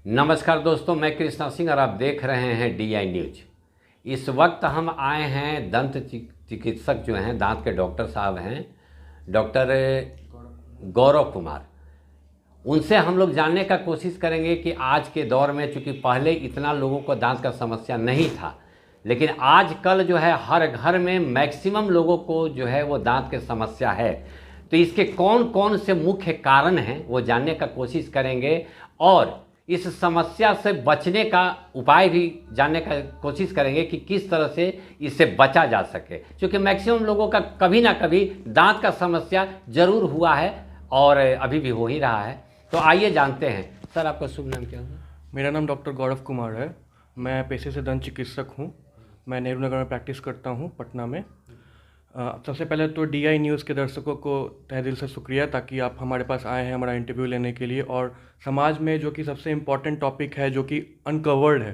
नमस्कार दोस्तों, मैं कृष्णा सिंह और आप देख रहे हैं DI न्यूज। इस वक्त हम आए हैं दंत चिकित्सक जो हैं, दांत के डॉक्टर साहब हैं, डॉक्टर गौरव कुमार। उनसे हम लोग जानने का कोशिश करेंगे कि आज के दौर में, चूँकि पहले इतना लोगों को दांत का समस्या नहीं था, लेकिन आजकल जो है हर घर में मैक्सिमम लोगों को जो है वो दांत की समस्या है। तो इसके कौन कौन से मुख्य कारण हैं वो जानने का कोशिश करेंगे और इस समस्या से बचने का उपाय भी जानने का कोशिश करेंगे कि किस तरह से इससे बचा जा सके, क्योंकि मैक्सिमम लोगों का कभी ना कभी दांत का समस्या जरूर हुआ है और अभी भी हो ही रहा है। तो आइए जानते हैं। सर, आपका शुभ नाम क्या होगा? मेरा नाम डॉक्टर गौरव कुमार है। मैं पेशे से दंत चिकित्सक हूँ। मैं नेहरू नगर में प्रैक्टिस करता हूँ, पटना में। सबसे पहले तो DI न्यूज़ के दर्शकों को तहे दिल से शुक्रिया, ताकि आप हमारे पास आए हैं हमारा इंटरव्यू लेने के लिए। और समाज में जो कि सबसे इम्पॉर्टेंट टॉपिक है, जो कि अनकवर्ड है,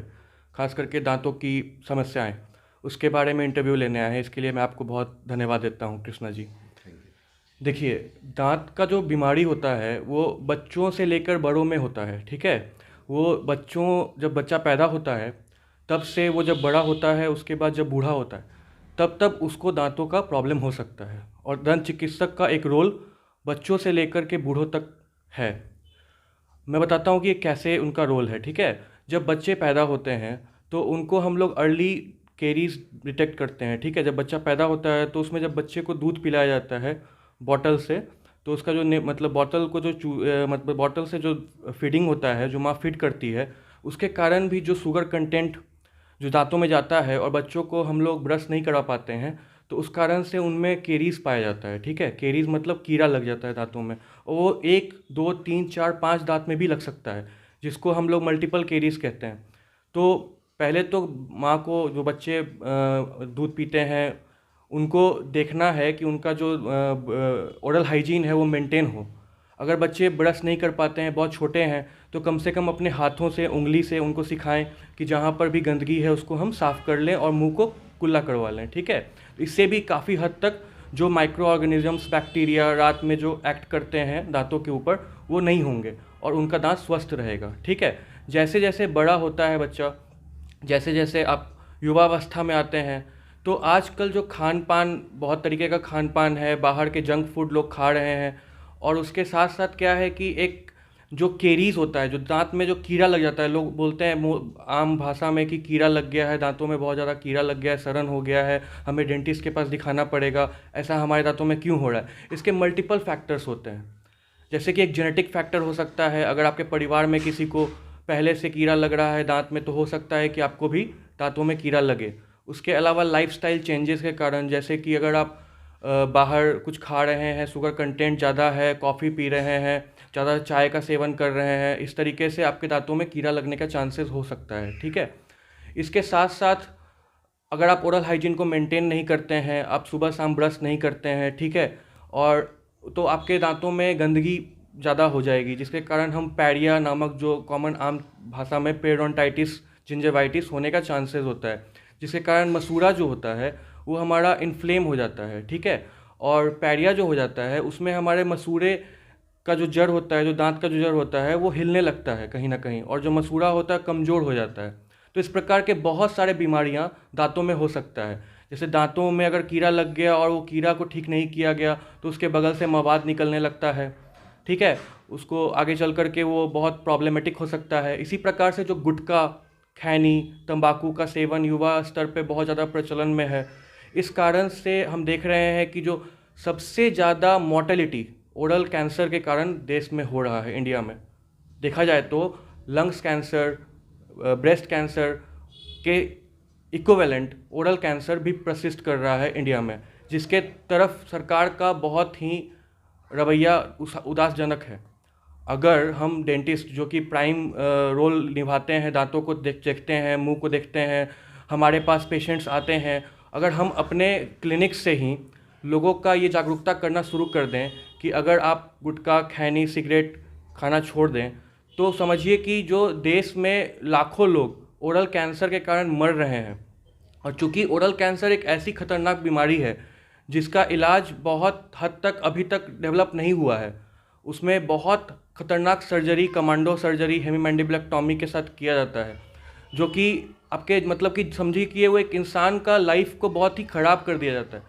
खास करके दांतों की समस्याएं, उसके बारे में इंटरव्यू लेने आए हैं। इसके लिए मैं आपको बहुत धन्यवाद देता हूँ कृष्णा जी। देखिए, दांत का जो बीमारी होता है वो बच्चों से लेकर बड़ों में होता है, ठीक है। वो जब बच्चा पैदा होता है तब से वो जब बड़ा होता है, उसके बाद जब बूढ़ा होता है, तब उसको दांतों का प्रॉब्लम हो सकता है। और दंत चिकित्सक का एक रोल बच्चों से लेकर के बूढ़ों तक है। मैं बताता हूँ कि कैसे उनका रोल है, ठीक है। जब बच्चे पैदा होते हैं तो उनको हम लोग अर्ली केरीज डिटेक्ट करते हैं, ठीक है। जब बच्चा पैदा होता है तो उसमें जब बच्चे को दूध पिलाया जाता है बॉटल से, तो उसका जो मतलब बॉटल को जो मतलब बॉटल से जो फीडिंग होता है, जो माँ फीड करती है, उसके कारण भी जो शुगर कंटेंट जो दांतों में जाता है और बच्चों को हम लोग ब्रश नहीं करा पाते हैं, तो उस कारण से उनमें केरीज पाया जाता है, ठीक है। केरीज मतलब कीड़ा लग जाता है दांतों में, और वो 1 2 3 4 5 दांत में भी लग सकता है, जिसको हम लोग मल्टीपल केरीज कहते हैं। तो पहले तो माँ को, जो बच्चे दूध पीते हैं, उनको देखना है कि उनका जो ओरल हाइजीन है वो मेंटेन हो। अगर बच्चे ब्रश नहीं कर पाते हैं, बहुत छोटे हैं, तो कम से कम अपने हाथों से, उंगली से उनको सिखाएं कि जहाँ पर भी गंदगी है उसको हम साफ़ कर लें और मुंह को कुल्ला करवा लें, ठीक है। इससे भी काफ़ी हद तक जो माइक्रो ऑर्गेनिजम्स, बैक्टीरिया रात में जो एक्ट करते हैं दांतों के ऊपर, वो नहीं होंगे और उनका दांत स्वस्थ रहेगा, ठीक है। जैसे जैसे बड़ा होता है बच्चा, जैसे जैसे आप युवावस्था में आते हैं, तो आजकल जो खान पान, बहुत तरीके का खान पान है, बाहर के जंक फूड लोग खा रहे हैं। और उसके साथ साथ क्या है कि एक जो केरीज होता है, जो दांत में जो कीड़ा लग जाता है, लोग बोलते हैं आम भाषा में कि कीड़ा लग गया है, दांतों में बहुत ज़्यादा कीड़ा लग गया है, सड़न हो गया है, हमें डेंटिस्ट के पास दिखाना पड़ेगा, ऐसा हमारे दांतों में क्यों हो रहा है। इसके मल्टीपल फैक्टर्स होते हैं। जैसे कि एक जेनेटिक फैक्टर हो सकता है। अगर आपके परिवार में किसी को पहले से कीड़ा लग रहा है दांत में, तो हो सकता है कि आपको भी दांतों में कीड़ा लगे। उसके अलावा लाइफस्टाइल चेंजेस के कारण, जैसे कि अगर आप बाहर कुछ खा रहे हैं, शुगर कंटेंट ज़्यादा है, कॉफ़ी पी रहे हैं, ज़्यादा चाय का सेवन कर रहे हैं, इस तरीके से आपके दांतों में कीड़ा लगने का चांसेस हो सकता है, ठीक है। इसके साथ साथ अगर आप ओरल हाइजीन को मेंटेन नहीं करते हैं, आप सुबह शाम ब्रश नहीं करते हैं, ठीक है, और तो आपके दांतों में गंदगी ज़्यादा हो जाएगी, जिसके कारण हम पैरिया नामक, जो कॉमन आम भाषा में पेरोडोंटाइटिस, जिंजिवाइटिस होने का चांसेस होता है, जिसके कारण मसूड़ा जो होता है वो हमारा इन्फ्लेम हो जाता है, ठीक है। और पैरिया जो हो जाता है, उसमें हमारे मसूड़े का जो जड़ होता है, जो दांत का जो जड़ होता है, वो हिलने लगता है कहीं ना कहीं, और जो मसूड़ा होता है कमज़ोर हो जाता है। तो इस प्रकार के बहुत सारे बीमारियां दांतों में हो सकता है। जैसे दांतों में अगर कीड़ा लग गया और वो कीड़ा को ठीक नहीं किया गया, तो उसके बगल से मवाद निकलने लगता है, ठीक है। उसको आगे चल कर के वो बहुत प्रॉब्लमेटिक हो सकता है। इसी प्रकार से जो गुटखा, खैनी, तंबाकू का सेवन युवा स्तर पे बहुत ज़्यादा प्रचलन में है। इस कारण से हम देख रहे हैं कि जो सबसे ज़्यादा मॉर्टेलिटी ओरल कैंसर के कारण देश में हो रहा है, इंडिया में देखा जाए तो लंग्स कैंसर, ब्रेस्ट कैंसर के इक्विवेलेंट ओरल कैंसर भी प्रसिस्ट कर रहा है इंडिया में, जिसके तरफ सरकार का बहुत ही रवैया उदासजनक है। अगर हम डेंटिस्ट, जो कि प्राइम रोल निभाते हैं, दांतों को देखते हैं, मुंह को देखते हैं, हमारे पास पेशेंट्स आते हैं, अगर हम अपने क्लिनिक से ही लोगों का ये जागरूकता करना शुरू कर दें कि अगर आप गुटखा, खैनी, सिगरेट खाना छोड़ दें, तो समझिए कि जो देश में लाखों लोग ओरल कैंसर के कारण मर रहे हैं। और चूंकि ओरल कैंसर एक ऐसी खतरनाक बीमारी है जिसका इलाज बहुत हद तक अभी तक डेवलप नहीं हुआ है, उसमें बहुत खतरनाक सर्जरी, कमांडो सर्जरी, हेमीमैंडिबुलेक्टॉमी के साथ किया जाता है, जो कि आपके मतलब कि समझिए कि वो एक इंसान का लाइफ को बहुत ही ख़राब कर दिया जाता है,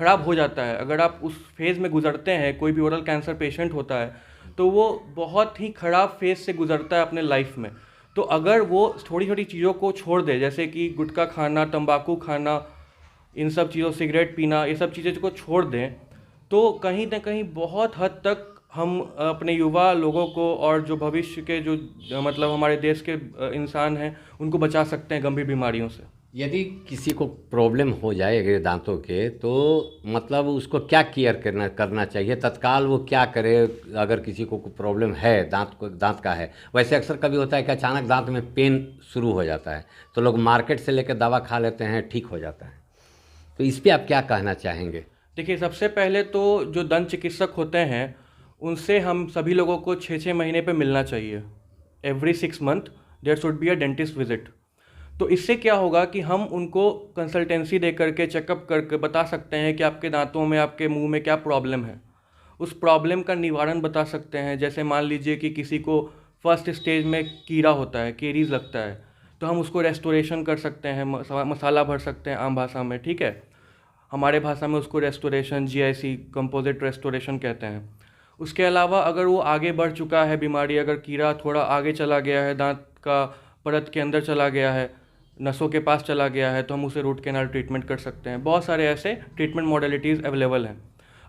ख़राब हो जाता है। अगर आप उस फेज़ में गुजरते हैं, कोई भी ओरल कैंसर पेशेंट होता है तो वो बहुत ही ख़राब फेज़ से गुजरता है अपने लाइफ में। तो अगर वो छोटी छोटी चीज़ों को छोड़ दे, जैसे कि गुटखा खाना, तंबाकू खाना, इन सब चीज़ों, सिगरेट पीना, ये सब चीज़ों को छोड़ दें, तो कहीं ना कहीं बहुत हद तक हम अपने युवा लोगों को और जो भविष्य के जो मतलब हमारे देश के इंसान हैं उनको बचा सकते हैं गंभीर बीमारियों से। यदि किसी को प्रॉब्लम हो जाए अगर दांतों के, तो मतलब उसको क्या केयर करना चाहिए तत्काल, वो क्या करे अगर किसी को प्रॉब्लम है, दांत का है? वैसे अक्सर कभी होता है कि अचानक दांत में पेन शुरू हो जाता है तो लोग मार्केट से लेकर दवा खा लेते हैं, ठीक हो जाता है, तो इस पर आप क्या कहना चाहेंगे? देखिए, सबसे पहले तो जो दंत चिकित्सक होते हैं उनसे हम सभी लोगों को 6-6 महीने पे मिलना चाहिए। Every 6 month there should be a dentist visit. तो इससे क्या होगा कि हम उनको कंसल्टेंसी दे करके, चेकअप करके बता सकते हैं कि आपके दांतों में, आपके मुंह में क्या प्रॉब्लम है। उस प्रॉब्लम का निवारण बता सकते हैं। जैसे मान लीजिए कि किसी को फर्स्ट स्टेज में कीड़ा होता है, केरीज लगता है, तो हम उसको रेस्टोरेशन कर सकते हैं, मसाला भर सकते हैं आम भाषा में, ठीक है। हमारे भाषा में उसको रेस्टोरेशन, जीआईसी, कंपोजिट रेस्टोरेशन कहते हैं। उसके अलावा अगर वो आगे बढ़ चुका है बीमारी, अगर कीड़ा थोड़ा आगे चला गया है, दांत का परत के अंदर चला गया है, नसों के पास चला गया है, तो हम उसे रूट कैनाल ट्रीटमेंट कर सकते हैं। बहुत सारे ऐसे ट्रीटमेंट मॉडलिटीज़ अवेलेबल हैं।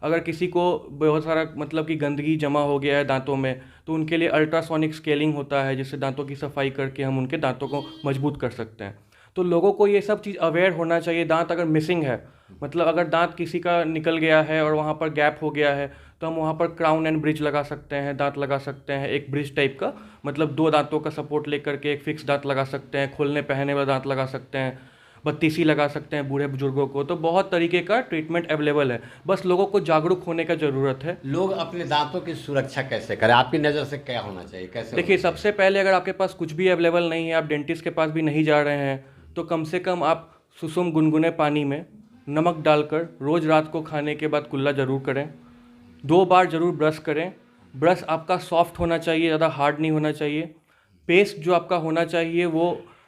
अगर किसी को बहुत सारा मतलब कि गंदगी जमा हो गया है दांतों में, तो उनके लिए अल्ट्रासोनिक स्केलिंग होता है, जिससे दांतों की सफाई करके हम उनके दांतों को मजबूत कर सकते हैं। तो लोगों को ये सब चीज़ अवेयर होना चाहिए। दांत अगर मिसिंग है, मतलब अगर दांत किसी का निकल गया है और वहाँ पर गैप हो गया है, तो हम वहाँ पर क्राउन एंड ब्रिज लगा सकते हैं, दांत लगा सकते हैं, एक ब्रिज टाइप का, मतलब 2 दांतों का सपोर्ट लेकर के एक फिक्स दांत लगा सकते हैं, खोलने पहनने वाला दांत लगा सकते हैं, बत्तीसी लगा सकते हैं बूढ़े बुजुर्गों को। तो बहुत तरीके का ट्रीटमेंट अवेलेबल है, बस लोगों को जागरूक होने का ज़रूरत है। लोग अपने दांतों की सुरक्षा कैसे करें, आपकी नज़र से क्या होना चाहिए, कैसे? देखिए, सबसे पहले अगर आपके पास कुछ भी अवेलेबल नहीं है, आप डेंटिस्ट के पास भी नहीं जा रहे हैं, तो कम से कम आप सुसुम गुनगुने पानी में नमक डालकर रोज़ रात को खाने के बाद कुल्ला ज़रूर करें। 2 बार ज़रूर ब्रश करें। ब्रश आपका सॉफ्ट होना चाहिए, ज़्यादा हार्ड नहीं होना चाहिए। पेस्ट जो आपका होना चाहिए वो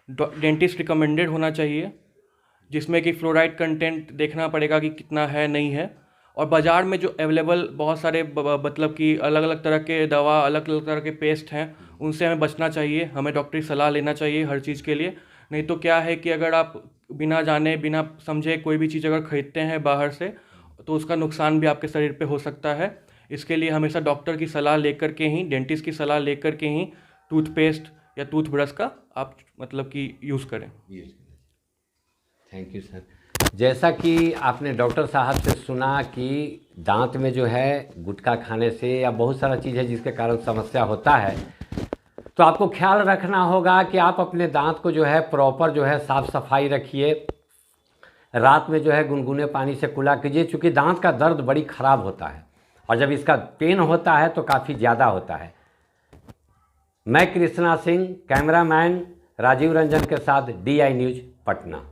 डेंटिस्ट रिकमेंडेड होना चाहिए, जिसमें कि फ्लोराइड कंटेंट देखना पड़ेगा कि कितना है, नहीं है। और बाज़ार में जो अवेलेबल बहुत सारे मतलब कि अलग अलग तरह के दवा, अलग अलग तरह के पेस्ट हैं, उनसे हमें बचना चाहिए। हमें डॉक्टरी सलाह लेना चाहिए हर चीज़ के लिए। नहीं तो क्या है कि अगर आप बिना जाने, बिना समझे कोई भी चीज़ अगर खरीदते हैं बाहर से, तो उसका नुकसान भी आपके शरीर पे हो सकता है। इसके लिए हमेशा डॉक्टर की सलाह लेकर के ही, डेंटिस्ट की सलाह लेकर के ही टूथपेस्ट या टूथब्रश का आप मतलब कि यूज़ करें। Thank you sir. जैसा कि आपने डॉक्टर साहब से सुना कि दांत में जो है गुटखा खाने से या बहुत सारा चीज़ है जिसके कारण समस्या होता है, तो आपको ख्याल रखना होगा कि आप अपने दांत को जो है प्रॉपर जो है साफ़ सफाई रखिए। रात में जो है गुनगुने पानी से कुल्ला कीजिए, क्योंकि दांत का दर्द बड़ी ख़राब होता है और जब इसका पेन होता है तो काफ़ी ज़्यादा होता है। मैं कृष्णा सिंह, कैमरामैन राजीव रंजन के साथ DI न्यूज़ पटना।